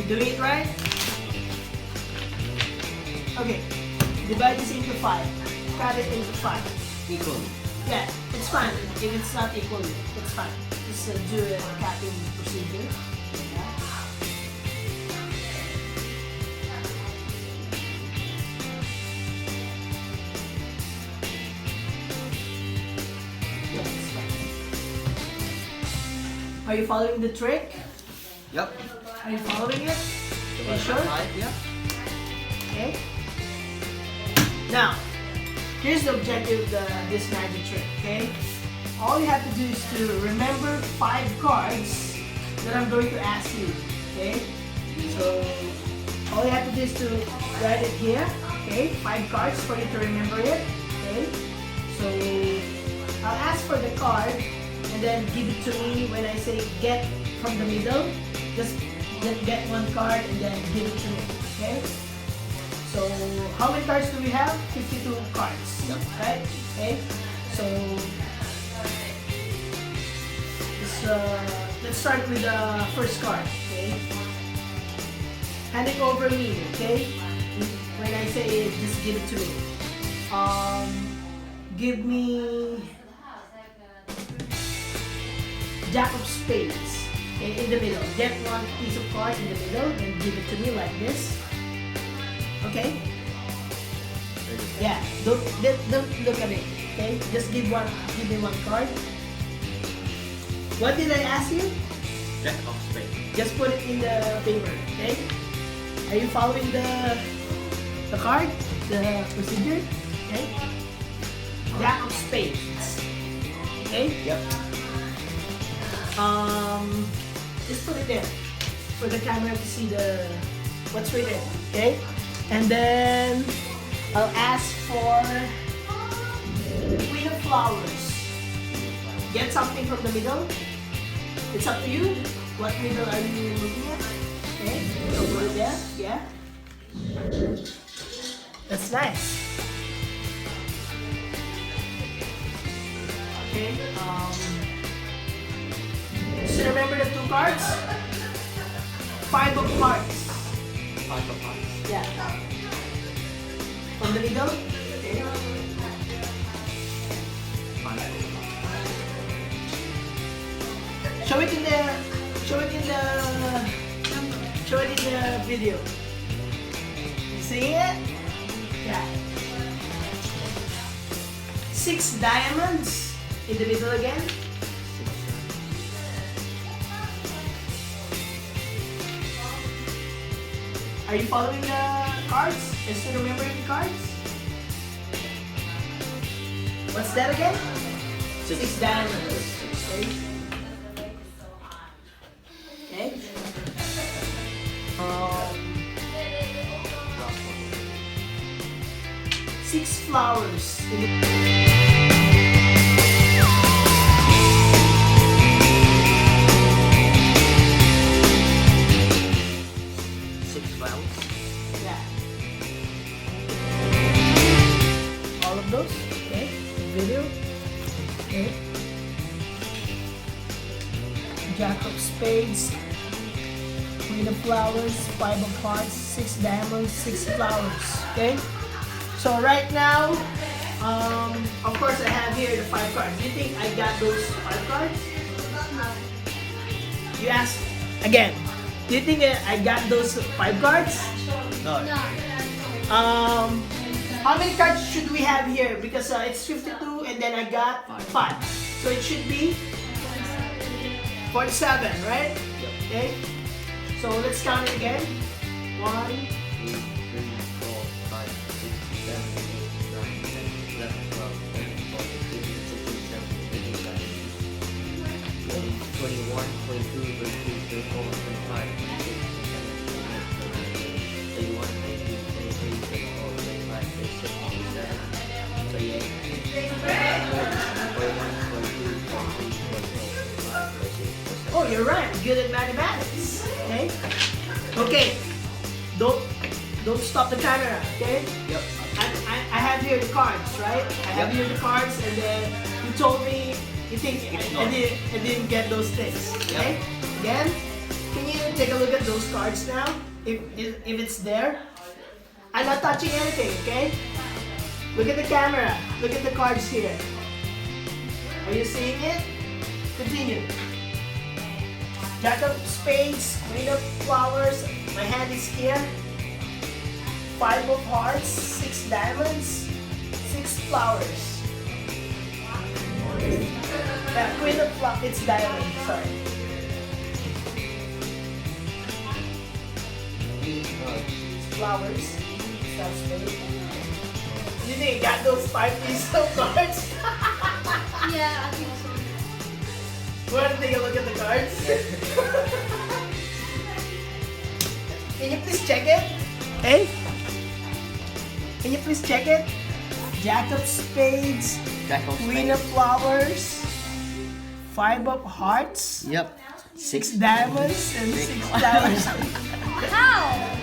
doing it right? Okay. Divide this into 5. Cut it into 5. Equal. Yeah, it's fine. If it's not equal, it's fine. Just do a cutting procedure. Yeah. Yeah, it's fine. Are you following the trick? Yep. Are you following it? Are you sure? Yeah. Okay. Now, here's the objective of this magic trick, okay? All you have to do is to remember 5 cards that I'm going to ask you, okay? So, all you have to do is to write it here, okay? 5 cards for you to remember it, okay? So, I'll ask for the card and then give it to me when I say get from the middle. Just get 1 card and then give it to me, okay? So, how many cards do we have? 52 cards, yep. Right? Okay. So, let's start with the first card. Okay. Hand it over me. Okay. When I say it, just give it to me. Give me Jack of Spades. Okay, in the middle. Get 1 piece of card in the middle and give it to me like this. Okay? Yeah, don't look at it. Okay? Just give me 1 card. What did I ask you? Jack of spades. Just put it in the paper. Okay? Are you following the card? The procedure? Okay? Jack of Spades. Okay? Yep. Just put it there for the camera to see what's right there. Okay? And then I'll ask for Queen of Flowers. Get something from the middle. It's up to you. What middle are you looking at? Okay, so put it there. Yeah. That's nice. Okay. So remember the 2 cards? 5 of Hearts. 5 of hearts. Yeah. From the middle. Okay. 5 of hearts. Show it in the video. You see it? Yeah. 6 diamonds in the middle again. Are you following the cards? Are you still remembering the cards? What's that again? 6 diamonds. Okay. Okay. 6 flowers. 6 flowers. Yeah. All of those. Okay. Video. Okay. Jack of Spades. Queen of Flowers. 5 of Hearts. 6 diamonds. 6 flowers. Okay. So right now, of course I have here the 5 cards. Do you think I got those 5 cards? You ask again. Do you think I got those 5 cards? No. How many cards should we have here? Because it's 52 and then I got 5. So it should be 47, right? Yep. Okay. So let's count it again. 1, 2, 3, 4, 5, 6, 7, 8, 9, 10, 11, 12, 13, 14, 15, 16, 17, 18, 19, 20, 21, 22, 23, 24, 25, 26, 27, 28, 31, 32, 33, 34, 35, 36, 37, 38, 41, 42, 43, 44, 45, 46, 47. oh, you're right. Good at mathematics. Okay. Okay. Don't stop the camera. Okay. Yep. I have here the cards, right? I have here the cards, and then you told me you think I didn't get those things. Okay. Again, Can you take a look at those cards now? If it's there. I'm not touching anything, okay? Look at the camera. Look at the cards here. Are you seeing it? Continue. Jack of spades, queen of flowers. My hand is here. 5 of hearts, 6 diamonds, 6 flowers. Queen of flowers, it's diamond, sorry. Flowers. That's good. You think you got those 5 pieces of cards? Yeah, I think so. Want to take a look at the cards? Can you please check it? Hey? Can you please check it? Jack of spades, queen of flowers, 5 of hearts, Yep. 6 diamonds, and 6 flowers. How?